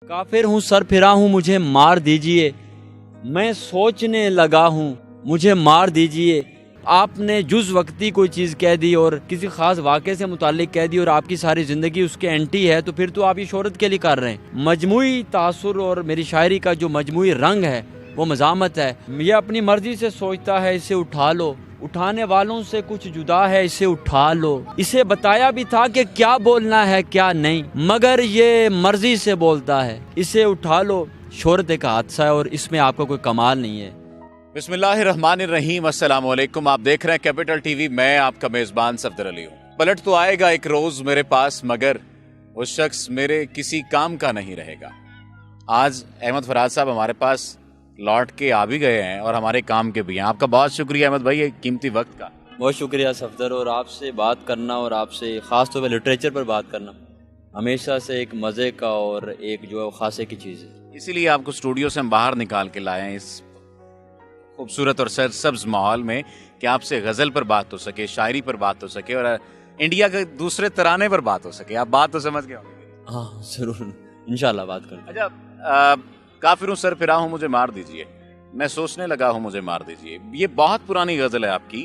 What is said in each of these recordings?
काफिर हूँ, सर फिरा हूँ, मुझे मार दीजिए। मैं सोचने लगा हूँ, मुझे मार दीजिए। आपने जुज़ वक्ती कोई चीज़ कह दी और किसी ख़ास वाक़े से मुताल्लिक़ कह दी और आपकी सारी ज़िंदगी उसके एंटी है, तो फिर तो आप ये शोहरत के लिए कर रहे हैं। मजमूई तासुर और मेरी शायरी का जो मजमूई रंग है वो मज़ामत है। ये अपनी मर्ज़ी से सोचता है, इसे उठा लो। उठाने वालों से कुछ जुदा है, इसे उठा लो। इसे बताया भी था कि क्या बोलना है क्या नहीं, मगर ये मर्ज़ी से बोलता है, इसे उठा लो। शोहरत एक हादसा है और इसमें आपका कोई कमाल नहीं है। बिस्मिल्लाहिर्रहमानिर्रहीम, अस्सलाम वालेकुम। आप देख रहे हैं कैपिटल टीवी। मैं आपका मेज़बान सफदर अली हूँ। पलट तो आएगा एक रोज़ मेरे पास, मगर वो शख्स मेरे किसी काम का नहीं रहेगा। आज अहमद फराज साहब हमारे पास लौट के आ भी गए हैं और हमारे काम के भी हैं। आपका बहुत शुक्रिया अहमद भाई, ये कीमती वक्त का। बहुत शुक्रिया सफदर, और आपसे बात करना और आपसे ख़ास तौर पर लिटरेचर पर बात करना हमेशा से एक मज़े का और एक जो है खासे की चीज़ है। इसीलिए आपको स्टूडियो से हम बाहर निकाल के लाए हैं इस खूबसूरत और सरसब्ज माहौल में कि आपसे गज़ल पर बात हो सके, शायरी पर बात हो सके और इंडिया के दूसरे तराने पर बात हो सके। आप बात तो समझ गए होंगे। हाँ ज़रूर, इंशाल्लाह बात करें। अच्छा, काफिर हूँ, सर फिरा हूँ, मुझे मार दीजिए। मैं सोचने लगा हूँ, मुझे मार दीजिए। ये बहुत पुरानी गज़ल है आपकी,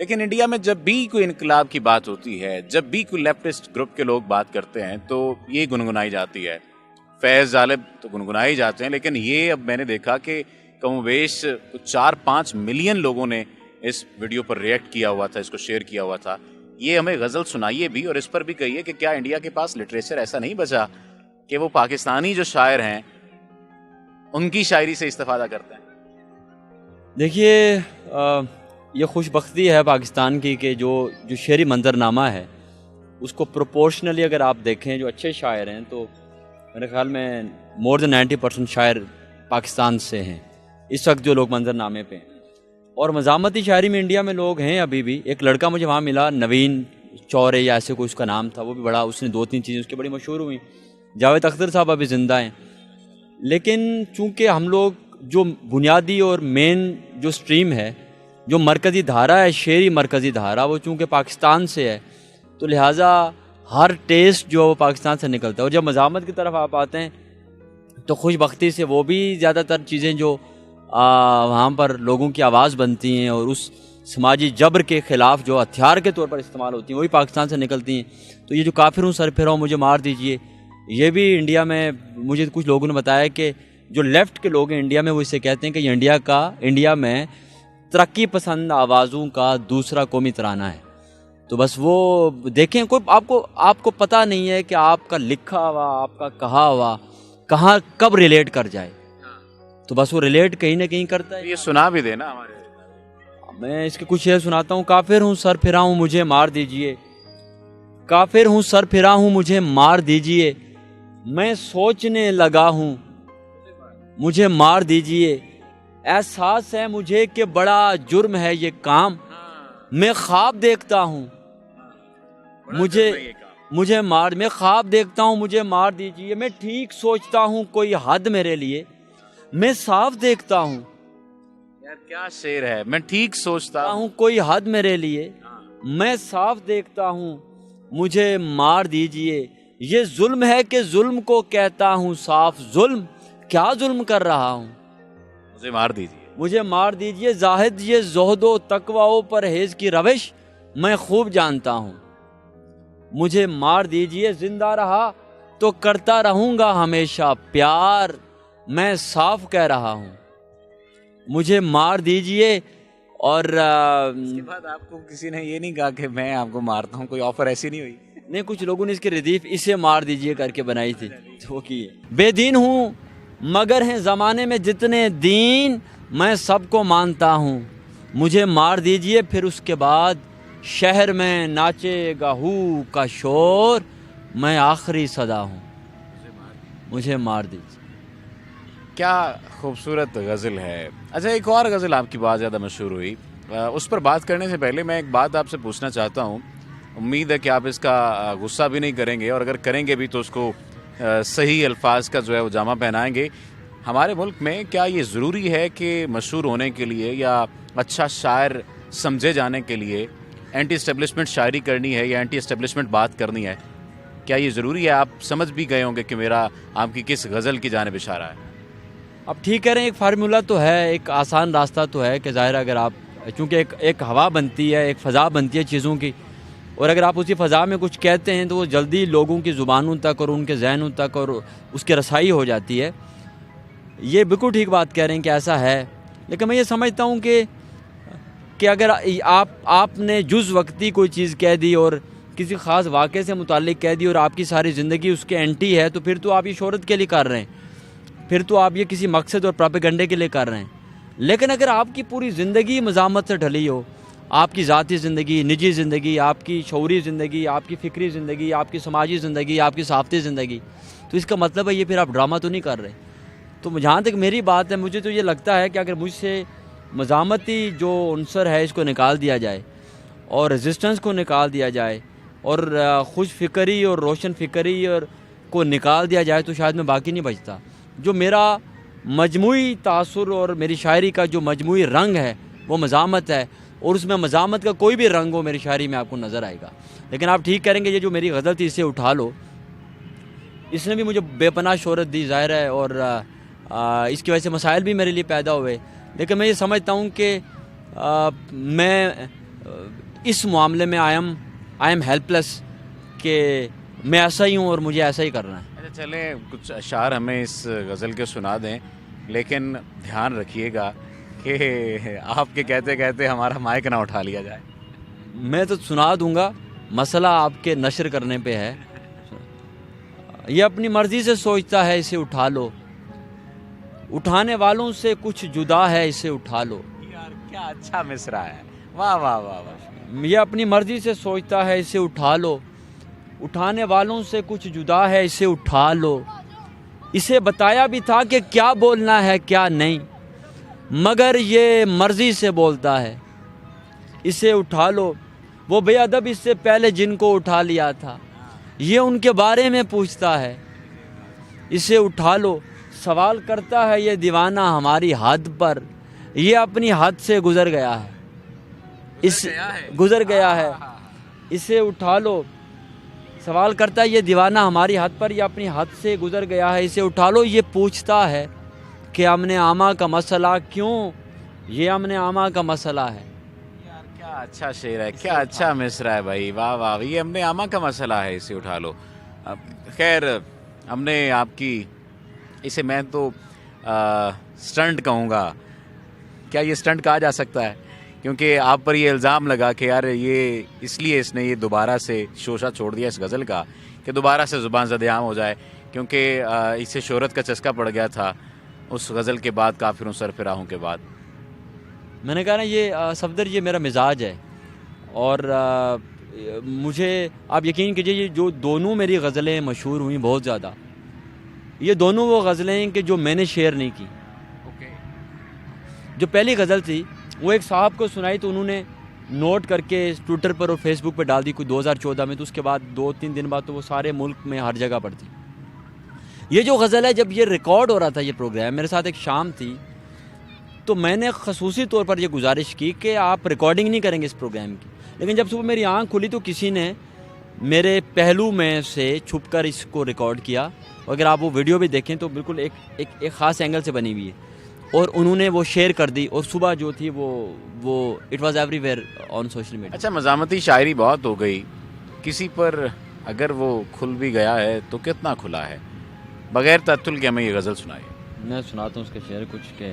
लेकिन इंडिया में जब भी कोई इनकलाब की बात होती है, जब भी कोई लेफ्टिस्ट ग्रुप के लोग बात करते हैं, तो ये गुनगुनाई जाती है। फैज़ ग़ालिब तो गुनगुनाए ही जाते हैं, लेकिन ये अब मैंने देखा कि कमोबेश 4-5 मिलियन लोगों ने इस वीडियो पर रिएक्ट किया हुआ था, इसको शेयर किया हुआ था। ये हमें गज़ल सुनाइए भी और इस पर भी कहिए कि क्या इंडिया के पास लिटरेचर ऐसा नहीं बचा कि वो पाकिस्तानी जो शायर हैं उनकी शायरी से इस्तेफादा करते हैं। देखिए, ये खुशबख्ती है पाकिस्तान की कि जो शेरी मंजरनामा है उसको प्रोपोर्शनली अगर आप देखें, जो अच्छे शायर हैं, तो मेरे ख्याल में मोर देन 90% शायर पाकिस्तान से हैं इस वक्त जो लोग मंजरनामे पे हैं। और मज़ामती शायरी में इंडिया में लोग हैं अभी भी। एक लड़का मुझे वहाँ मिला, नवीन चौरे या ऐसे कोई उसका नाम था, वो भी बड़ा, उसने 2-3 चीज़ें उसकी बड़ी मशहूर हुई। जावेद अख्तर साहब अभी ज़िंदा हैं, लेकिन चूँकि हम लोग जो बुनियादी और मेन जो स्ट्रीम है, जो मरकज़ी धारा है, शेरी मरकज़ी धारा, वो चूँकि पाकिस्तान से है, तो लिहाजा हर टेस्ट जो है वो पाकिस्तान से निकलता है। और जब मज़ामत की तरफ आप आते हैं तो खुशबख्ती से वो भी ज़्यादातर चीज़ें जो वहाँ पर लोगों की आवाज़ बनती हैं और उस समाजी जबर के ख़िलाफ़ जो हथियार के तौर पर इस्तेमाल होती हैं, वही पाकिस्तान से निकलती हैं। तो ये जो काफिर हूँ, सर फिरा हूँ, मुझे मार दीजिए, ये भी इंडिया में, मुझे कुछ लोगों ने बताया कि जो लेफ़्ट के लोग हैं इंडिया में, वो इसे कहते हैं कि ये इंडिया में तरक्की पसंद आवाज़ों का दूसरा कौमी तराना है। तो बस वो देखें, कोई आपको पता नहीं है कि आपका लिखा हुआ, आपका कहा हुआ कहाँ कब रिलेट कर जाए, तो बस वो रिलेट कहीं ना कहीं करता है। ये सुना भी देना हमारे। मैं इसके कुछ शेर सुनाता हूँ। काफिर हूँ, सर फिरा हूँ, मुझे मार दीजिए। काफिर हूँ, सर फिरा हूँ, मुझे मार दीजिए। मैं सोचने लगा हूँ, मुझे मार दीजिए। एहसास है मुझे कि बड़ा जुर्म है ये काम। मैं ख्वाब देखता हूँ, मैं ख्वाब देखता हूँ, मुझे मार दीजिए। मैं ठीक सोचता हूँ, कोई हद मेरे लिए। मैं साफ देखता हूँ, यार क्या शेर है। मैं ठीक सोचता हूँ, कोई हद मेरे लिए। मैं साफ देखता हूँ, मुझे मार दीजिए। ये जुल्म है कि जुल्म को कहता हूँ साफ। जुल्म क्या जुल्म कर रहा हूँ, मुझे मार दीजिए। मुझे मार दीजिए। जाहिद ये ज़ुहदो तकवाओ परहेज़ की रविश मैं खूब जानता हूँ। मुझे मार दीजिए। जिंदा रहा तो करता रहूँगा हमेशा प्यार, मैं साफ कह रहा हूँ, मुझे मार दीजिए। और इसके बाद आपको किसी ने ये नहीं कहा कि मैं आपको मारता हूँ, कोई ऑफर ऐसी नहीं हुई? नहीं, कुछ लोगों ने इसकी रदीफ इसे मार दीजिए करके बनाई थी, तो वो की है। बेदीन हूँ मगर हैं ज़माने में जितने दीन, मैं सबको मानता हूँ, मुझे मार दीजिए। फिर उसके बाद शहर में नाचेगा हू का शोर, मैं आखिरी सदा हूँ, मुझे मार दीजिए। क्या खूबसूरत गज़ल है। अच्छा, एक और गज़ल आपकी बहुत ज़्यादा मशहूर हुई, उस पर बात करने से पहले मैं एक बात आपसे पूछना चाहता हूँ। उम्मीद है कि आप इसका गुस्सा भी नहीं करेंगे, और अगर करेंगे भी तो उसको सही अल्फाज का जो है वो जामा पहनाएंगे। हमारे मुल्क में क्या ये ज़रूरी है कि मशहूर होने के लिए या अच्छा शायर समझे जाने के लिए एंटी एस्टेब्लिशमेंट शायरी करनी है या एंटी एस्टेब्लिशमेंट बात करनी है? کیا یہ ضروری ہے؟ آپ سمجھ بھی گئے ہوں گے کہ میرا آپ کی کس غزل کی جانب اشارہ ہے. اب ٹھیک کہہ رہے ہیں، ایک فارمولا تو ہے، ایک آسان راستہ تو ہے کہ ظاہر ہے اگر آپ، چونکہ ایک ہوا بنتی ہے، ایک فضا بنتی ہے چیزوں کی، اور اگر آپ اسی فضا میں کچھ کہتے ہیں تو وہ جلدی لوگوں کی زبانوں تک اور ان کے ذہنوں تک اور اس کی رسائی ہو جاتی ہے. یہ بالکل ٹھیک بات کہہ رہے ہیں کہ ایسا ہے، لیکن میں یہ سمجھتا ہوں کہ اگر آپ نے جز وقتی کوئی چیز کہہ دی اور کسی خاص واقعے سے متعلق کہہ دی اور آپ کی ساری زندگی اس کے اینٹی ہے، تو پھر تو آپ یہ شہرت کے لیے کر رہے ہیں، پھر تو آپ یہ کسی مقصد اور پراپیگنڈے کے لیے کر رہے ہیں. لیکن اگر آپ کی پوری زندگی مزاحمت سے ڈھلی ہو، آپ کی ذاتی زندگی، نجی زندگی، آپ کی شعوری زندگی، آپ کی فکری زندگی، آپ کی سماجی زندگی، آپ کی صحافتی زندگی، تو اس کا مطلب ہے یہ پھر آپ ڈرامہ تو نہیں کر رہے. تو جہاں تک میری بات ہے، مجھے تو یہ لگتا ہے کہ اگر مجھ سے مزاحمتی جو عنصر ہے اس کو نکال دیا جائے اور ریزسٹنس کو نکال دیا جائے اور خوش فکری اور روشن فکری اور کو نکال دیا جائے تو شاید میں باقی نہیں بچتا. جو میرا مجموعی تاثر اور میری شاعری کا جو مجموعی رنگ ہے وہ مزاحمت ہے، اور اس میں مزاحمت کا کوئی بھی رنگ ہو میری شاعری میں آپ کو نظر آئے گا. لیکن آپ ٹھیک کریں گے، یہ جو میری غزل تھی اسے اٹھا لو، اس نے بھی مجھے بے پناہ شہرت دی ظاہر ہے، اور اس کی وجہ سے مسائل بھی میرے لیے پیدا ہوئے. لیکن میں یہ سمجھتا ہوں کہ میں اس معاملے میں آئی ایم ہیلپ لیس، کہ میں ایسا ہی ہوں اور مجھے ایسا ہی کرنا ہے. اچھا چلیں، کچھ اشعار ہمیں اس غزل کے سنا دیں، لیکن دھیان رکھیے گا کہ آپ کے کہتے کہتے ہمارا مائک نہ اٹھا لیا جائے. میں تو سنا دوں گا، مسئلہ آپ کے نشر کرنے پہ ہے. یہ اپنی مرضی سے سوچتا ہے، اسے اٹھا لو، اٹھانے والوں سے کچھ جدا ہے، اسے اٹھا لو. یار کیا اچھا مصرع ہے، واہ واہ واہ واہ. یہ اپنی مرضی سے سوچتا ہے، اسے اٹھا لو، اٹھانے والوں سے کچھ جدا ہے، اسے اٹھا لو. اسے بتایا بھی تھا کہ کیا بولنا ہے کیا نہیں، مگر یہ مرضی سے بولتا ہے، اسے اٹھا لو. وہ بے ادب اس سے پہلے جن کو اٹھا لیا تھا، یہ ان کے بارے میں پوچھتا ہے، اسے اٹھا لو. سوال کرتا ہے یہ دیوانہ ہماری حد پر، یہ اپنی حد سے گزر گیا ہے، گزر گیا ہے، اسے اٹھا لو. سوال کرتا ہے یہ دیوانہ ہماری حد پر، یہ اپنی حد سے گزر گیا ہے، اسے اٹھا لو. یہ پوچھتا ہے کہ امن عامہ کا مسئلہ کیوں، یہ امن عامہ کا مسئلہ ہے. یار کیا اچھا شعر ہے، کیا اچھا مصرع ہے بھائی، واہ واہ. یہ امن عامہ کا مسئلہ ہے، اسے اٹھا لو. خیر، ہم نے آپ کی اسے میں تو سٹنٹ کہوں گا، کیا یہ سٹنٹ کہا جا سکتا ہے؟ کیونکہ آپ پر یہ الزام لگا کہ یار یہ اس لیے اس نے یہ دوبارہ سے شوشہ چھوڑ دیا اس غزل کا کہ دوبارہ سے زبان زد عام ہو جائے، کیونکہ اسے شہرت کا چسکا پڑ گیا تھا اس غزل کے بعد، کافروں سرفراہوں کے بعد. میں نے کہا نا، یہ صفدر یہ میرا مزاج ہے، اور مجھے آپ یقین کیجئے یہ جو دونوں میری غزلیں مشہور ہوئیں بہت زیادہ، یہ دونوں وہ غزلیں ہیں کہ جو میں نے شیئر نہیں کی. جو پہلی غزل تھی وہ ایک صاحب کو سنائی تو انہوں نے نوٹ کر کے ٹویٹر پر اور فیس بک پہ ڈال دی کوئی 2014 میں، تو اس کے بعد 2-3 دن بعد تو وہ سارے ملک میں ہر جگہ پر تھی. یہ جو غزل ہے، جب یہ ریکارڈ ہو رہا تھا یہ پروگرام، میرے ساتھ ایک شام تھی، تو میں نے خصوصی طور پر یہ گزارش کی کہ آپ ریکارڈنگ نہیں کریں گے اس پروگرام کی. لیکن جب صبح میری آنکھ کھلی تو کسی نے میرے پہلو میں سے چھپ کر اس کو ریکارڈ کیا. اگر آپ وہ ویڈیو بھی دیکھیں تو بالکل ایک خاص اینگل سے بنی ہوئی ہے، اور انہوں نے وہ شیئر کر دی، اور صبح جو تھی وہ it was every where on social media. اچھا، مزاحمتی شاعری بہت ہو گئی، کسی پر اگر وہ کھل بھی گیا ہے تو کتنا کھلا ہے؟ بغیر تعطل کے ہمیں یہ غزل سنائے. میں سناتا ہوں اس کے شعر کچھ کہ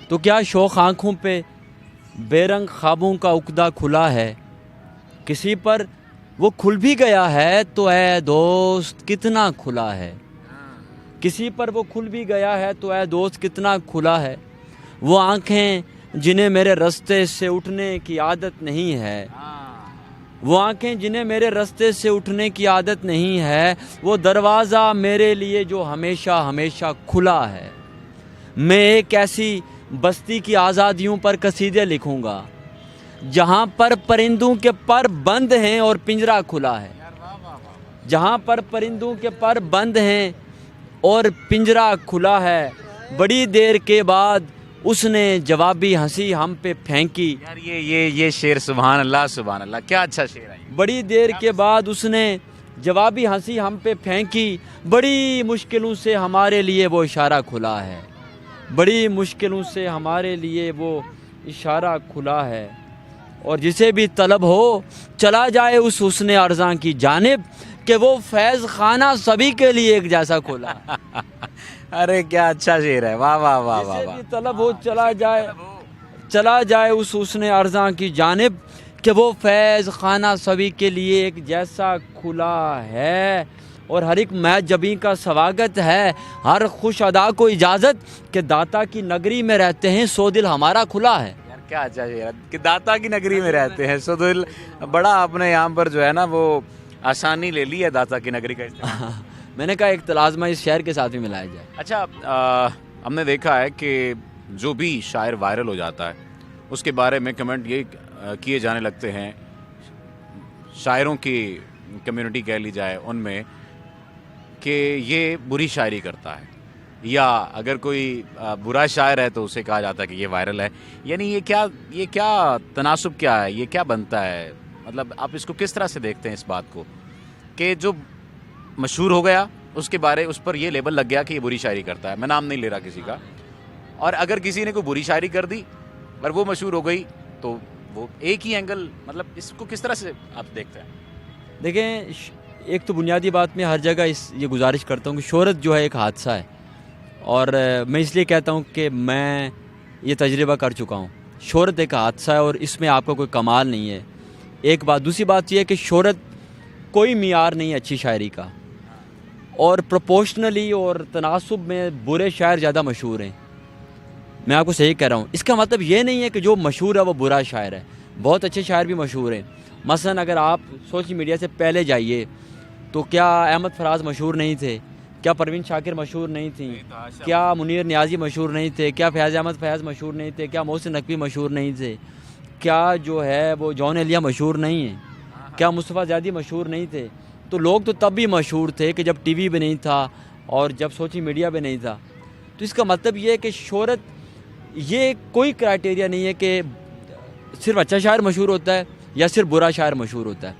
تو کیا شوق آنکھوں پہ بے رنگ خوابوں کا عقدہ کھلا ہے، کسی پر وہ کھل بھی گیا ہے تو اے دوست کتنا کھلا ہے. کسی پر وہ کھل بھی گیا ہے تو اے دوست کتنا کھلا ہے. وہ آنکھیں جنہیں میرے رستے سے اٹھنے کی عادت نہیں ہے، وہ آنکھیں جنہیں میرے رستے سے اٹھنے کی عادت نہیں ہے، وہ دروازہ میرے لیے جو ہمیشہ ہمیشہ کھلا ہے. میں ایک ایسی بستی کی آزادیوں پر قصیدے لکھوں گا جہاں پر پرندوں کے پر بند ہیں اور پنجرہ کھلا ہے. جہاں پر پرندوں کے پر بند ہیں اور پنجرہ کھلا ہے. بڑی دیر کے بعد اس نے جوابی ہنسی ہم پہ پھینکی. یار یہ شعر سبحان اللہ سبحان اللہ، کیا اچھا شعر ہے. بڑی دیر کے بعد اس نے जवाबी हंसी हम पे फेंकी, बड़ी मुश्किलों से हमारे लिए वो इशारा खुला है, बड़ी मुश्किलों से हमारे लिए वो इशारा खुला है, और जिसे भी तलब हो चला जाए उस हुस्न अर्ज़ां की जानिब, कि वो फैज़ खाना सभी के लिए एक जैसा खुला है। अरे क्या अच्छा शेर है, वाह वाह वाह वाह जिसे वाह। भी तलब हो चला जाए उस हुस्न अर्ज़ां की जानिब, कि वो फैज़ खाना सभी के लिए एक जैसा खुला है, और हर एक महजबी का स्वागत है, हर खुश अदा को इजाज़त, कि दाता की नगरी में रहते हैं सो दिल हमारा खुला है। यार क्या अच्छा शेर है कि दाता की नगरी में रहते हैं सो दिल, बड़ा आपने यहाँ पर जो है ना वो आसानी ले ली है दाता की नगरी का इस्तेमाल। मैंने कहा एक तलाज़मा इस शहर के साथ भी मिलाया जाए। अच्छा, हमने देखा है कि जो भी शायर वायरल हो जाता है उसके बारे में कमेंट ये किए जाने लगते हैं, शायरों की कम्युनिटी कह ली जाए उनमें, कि ये बुरी शायरी करता है, या अगर कोई बुरा शायर है तो उसे कहा जाता है कि ये वायरल है। यानी ये क्या तनासुब क्या है, ये क्या बनता है? मतलब आप इसको किस तरह से देखते हैं इस बात को कि जो मशहूर हो गया उस पर ये लेबल लग गया कि ये बुरी शायरी करता है, मैं नाम नहीं ले रहा किसी का, और अगर किसी ने कोई बुरी शायरी कर दी और वो मशहूर हो गई तो वो एक ही एंगल, मतलब इसको किस तरह से आप देखते हैं? देखें, एक तो बुनियादी बात मैं हर जगह ये गुजारिश करता हूँ कि शोहरत जो है एक हादसा है, और मैं इसलिए कहता हूँ कि मैं ये तजर्बा कर चुका हूँ। शोहरत एक हादसा है और इसमें आपका कोई कमाल नहीं है, एक बात। दूसरी बात यह है कि शोहरत कोई मियार नहीं है अच्छी शायरी का, और प्रोपोर्शनली और तनासुब में बुरे शायर ज़्यादा मशहूर हैं। मैं आपको सही कह रहा हूँ। इसका मतलब ये नहीं है कि जो मशहूर है वो बुरा शायर है, बहुत अच्छे शायर भी मशहूर हैं। मसलन अगर आप सोशल मीडिया से पहले जाइए तो क्या अहमद फराज मशहूर नहीं थे, क्या परवीन शाकिर मशहूर नहीं थी, क्या मुनीर नियाज़ी मशहूर नहीं थे, क्या फैज़ अहमद फैज़ मशहूर नहीं थे, क्या मोहसिन नकवी मशहूर नहीं थे, क्या जो है वो जॉन एलिया मशहूर नहीं है, क्या मुस्तफ़ा ज़ादी मशहूर नहीं थे। तो लोग तो तब भी मशहूर थे कि जब टीवी भी नहीं था और जब सोशल मीडिया भी नहीं था। तो इसका मतलब ये है कि शोहरत ये कोई क्राइटेरिया नहीं है कि सिर्फ अच्छा शायर मशहूर होता है या सिर्फ बुरा शायर मशहूर होता है।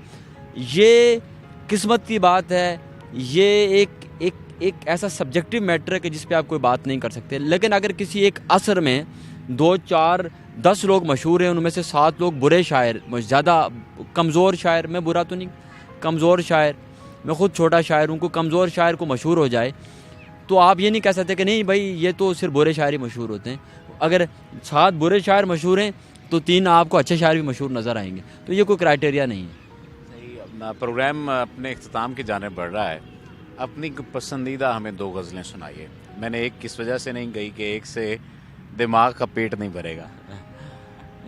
ये किस्मत की बात है, ये एक ऐसा सब्जेक्टिव मैटर है कि जिस पे आप कोई बात नहीं कर सकते। लेकिन अगर किसी एक असर में 2, 4, 10 लोग मशहूर हैं, उनमें से 7 लोग बुरे शायर, ज़्यादा कमज़ोर शायर, मैं बुरा तो नहीं, कमज़ोर शायर, मैं ख़ुद छोटा शायर हूँ, कोई कमज़ोर शायर को मशहूर हो जाए तो आप ये नहीं कह सकते कि नहीं भाई ये तो सिर्फ बुरे शायर ही मशहूर होते हैं। अगर 7 बुरे शायर मशहूर हैं तो 3 आपको अच्छे शायर भी मशहूर नज़र आएंगे। तो ये कोई क्राइटेरिया नहीं है। सही, प्रोग्राम अपने इख्तिताम की जाने बढ़ रहा है। अपनी पसंदीदा हमें 2 गज़लें सुनाइए। मैंने एक किस वजह से नहीं गई कि एक से दिमाग का पेट नहीं भरेगा।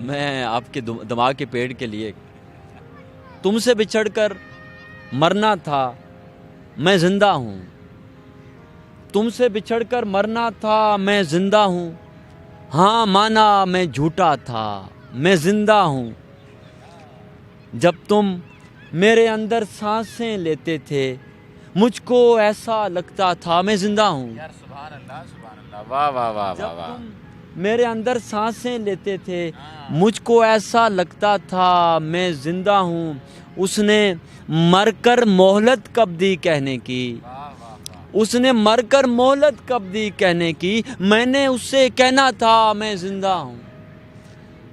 मैं आपके दिमाग के पेट के लिए, तुमसे बिछड़कर मरना था मैं जिंदा हूँ, तुमसे बिछड़कर मरना था मैं जिंदा हूँ, हाँ माना मैं झूठा था मैं जिंदा हूँ, जब तुम मेरे अंदर सांसें लेते थे मुझको ऐसा लगता था मैं जिंदा हूँ। यार सुभान अल्लाह, सुभान अल्लाह, वाह वाह वाह वाह वाह। मेरे अंदर सांसें लेते थे मुझको ऐसा लगता था मैं जिंदा हूँ, उसने मरकर मोहलत कब दी कहने की, उसने मरकर मोहलत कब दी कहने की, मैंने उससे कहना था मैं जिंदा हूँ,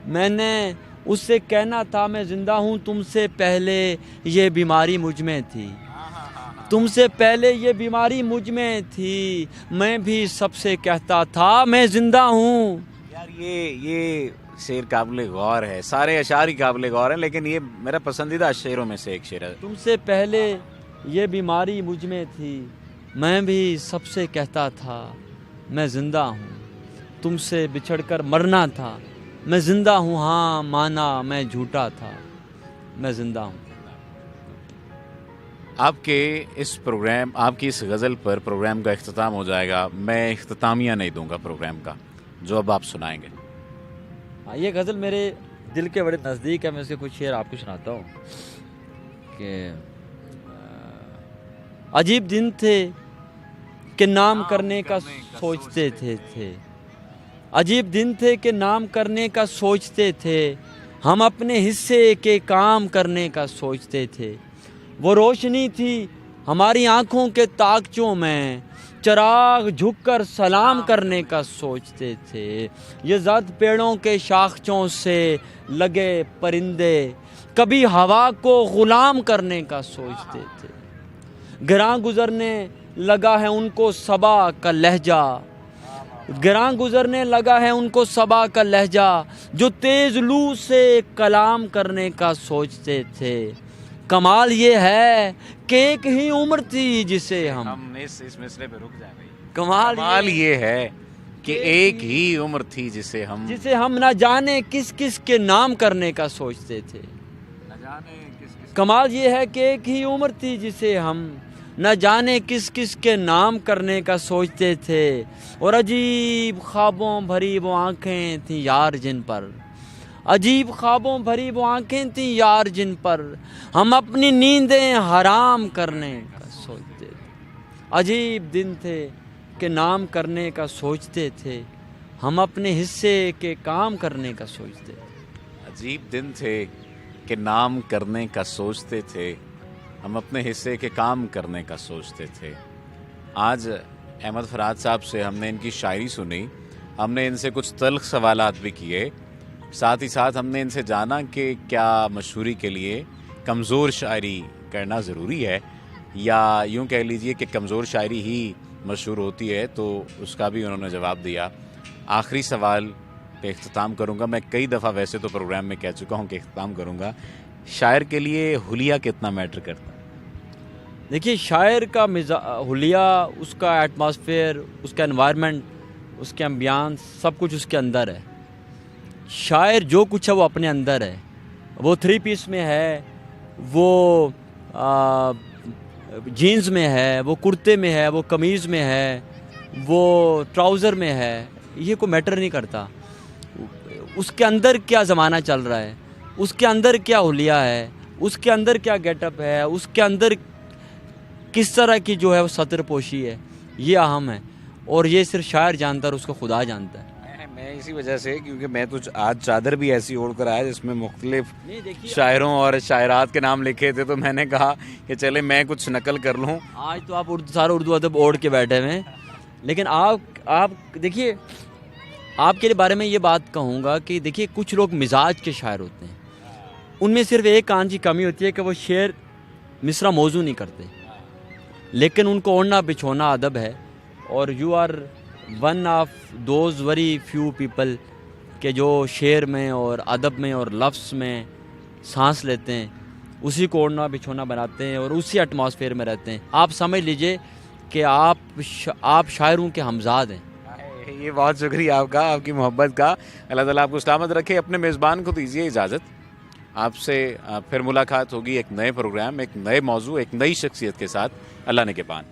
मैंने उससे कहना था मैं जिंदा हूँ, तुमसे पहले ये बीमारी मुझ में थी, तुमसे पहले ये बीमारी मुझ में थी, मैं भी सबसे कहता था मैं जिंदा हूँ। यार ये शेर काबिल गौर है, सारे अशार ही काबिल गौर हैं, लेकिन ये मेरा पसंदीदा शेरों में से एक शेर है। तुमसे पहले ये बीमारी मुझ में थी, मैं भी सबसे कहता था मैं जिंदा हूँ, तुमसे बिछड़कर मरना था मैं जिंदा हूँ, हाँ माना मैं झूठा था मैं जिंदा हूँ। आपके इस प्रोग्राम, आपकी इस गज़ल पर प्रोग्राम का इख्तिताम हो जाएगा। मैं इख्तितामिया नहीं दूंगा प्रोग्राम का, जो अब आप सुनाएंगे। ये गज़ल मेरे दिल के बड़े नज़दीक है, मैं इसके कुछ शेर आपको सुनाता हूँ कि अजीब दिन थे कि नाम करने का सोचते थे, अजीब दिन थे कि नाम करने का सोचते थे, हम अपने हिस्से के काम करने का सोचते थे, وہ روشنی تھی ہماری آنکھوں کے تاکچوں میں، چراغ جھک کر سلام کرنے کا سوچتے تھے، یہ زرد پیڑوں کے شاخچوں سے لگے پرندے کبھی ہوا کو غلام کرنے کا سوچتے تھے، گراں گزرنے لگا ہے ان کو صبا کا لہجہ، گراں گزرنے لگا ہے ان کو صبا کا لہجہ، جو تیز لو سے کلام کرنے کا سوچتے تھے، کمال یہ ہے کہ ایک ہی عمر تھی جسے ہم اس مصرے پہ رک جائیں بھائی. کمال یہ ہے کہ ایک ہی عمر تھی جسے ہم نہ جانے کس کس کے نام کرنے کا سوچتے تھے، کمال یہ ہے کہ ایک ہی عمر تھی جسے ہم نہ جانے کس کس کے نام کرنے کا سوچتے تھے، اور عجیب خوابوں بھری وہ آنکھیں تھیں یار جن پر، عجیب خوابوں بھری وہ آنکھیں تھیں یار جن پر ہم اپنی نیندیں حرام کرنے کا سوچتے تھے، عجیب دن تھے کہ نام کرنے کا سوچتے تھے، ہم اپنے حصے کے کام کرنے کا سوچتے تھے، عجیب دن تھے کہ نام کرنے کا سوچتے تھے، ہم اپنے حصے کے کام کرنے کا سوچتے تھے. آج احمد فرحات صاحب سے ہم نے ان کی شاعری سنی، ہم نے ان سے کچھ تلخ سوالات بھی کیے، ساتھ ہی ساتھ ہم نے ان سے جانا کہ کیا مشہوری کے لیے کمزور شاعری کرنا ضروری ہے، یا یوں کہہ لیجئے کہ کمزور شاعری ہی مشہور ہوتی ہے. تو اس کا بھی انہوں نے جواب دیا. آخری سوال پہ اختتام کروں گا. میں کئی دفعہ ویسے تو پروگرام میں کہہ چکا ہوں کہ اختتام کروں گا. شاعر کے لیے حلیہ کتنا میٹر کرتا ہے؟ دیکھیے شاعر کا حلیہ، اس کا ایٹماسفیئر، اس کا انوائرمنٹ، اس کے امبیانس، سب کچھ اس کے اندر ہے. شاعر جو کچھ ہے وہ اپنے اندر ہے، وہ 3 پیس میں ہے، وہ جینز میں ہے، وہ کرتے میں ہے، وہ قمیض میں ہے، وہ ٹراؤزر میں ہے، یہ کوئی میٹر نہیں کرتا. اس کے اندر کیا زمانہ چل رہا ہے، اس کے اندر کیا حلیہ ہے، اس کے اندر کیا گیٹ اپ ہے، اس کے اندر کس طرح کی جو ہے وہ سطر پوشی ہے، یہ اہم ہے. اور یہ صرف شاعر جانتا ہے اور اس کو خدا جانتا ہے. میں اسی وجہ سے، کیونکہ میں تو آج چادر بھی ایسی اوڑھ کر آیا جس میں مختلف شاعروں اور شاعرات کے نام لکھے تھے، تو میں نے کہا کہ چلے میں کچھ نقل کر لوں. آج تو آپ سارا اردو ادب اوڑھ کے بیٹھے ہوئے ہیں، لیکن آپ دیکھیے، آپ کے بارے میں یہ بات کہوں گا کہ دیکھیے کچھ لوگ مزاج کے شاعر ہوتے ہیں، ان میں صرف ایک کام کی کمی ہوتی ہے کہ وہ شعر مصرع موضوع نہیں کرتے، لیکن ان کو اوڑھنا بچھونا ادب ہے. اور you are one of those very few people کہ جو شعر میں اور ادب میں اور لفظ میں سانس لیتے ہیں، اسی کو اوڑھنا بچھونا بناتے ہیں اور اسی ایٹماسفیئر میں رہتے ہیں. آپ سمجھ لیجئے کہ آپ شاعروں کے ہمزاد ہیں. یہ بہت شکریہ آپ کا، آپ کی محبت کا. اللہ تعالیٰ آپ کو سلامت رکھے. اپنے میزبان کو دیجیے اجازت. آپ سے پھر ملاقات ہوگی ایک نئے پروگرام، ایک نئے موضوع، ایک نئی شخصیت کے ساتھ. اللہ نے کے پان.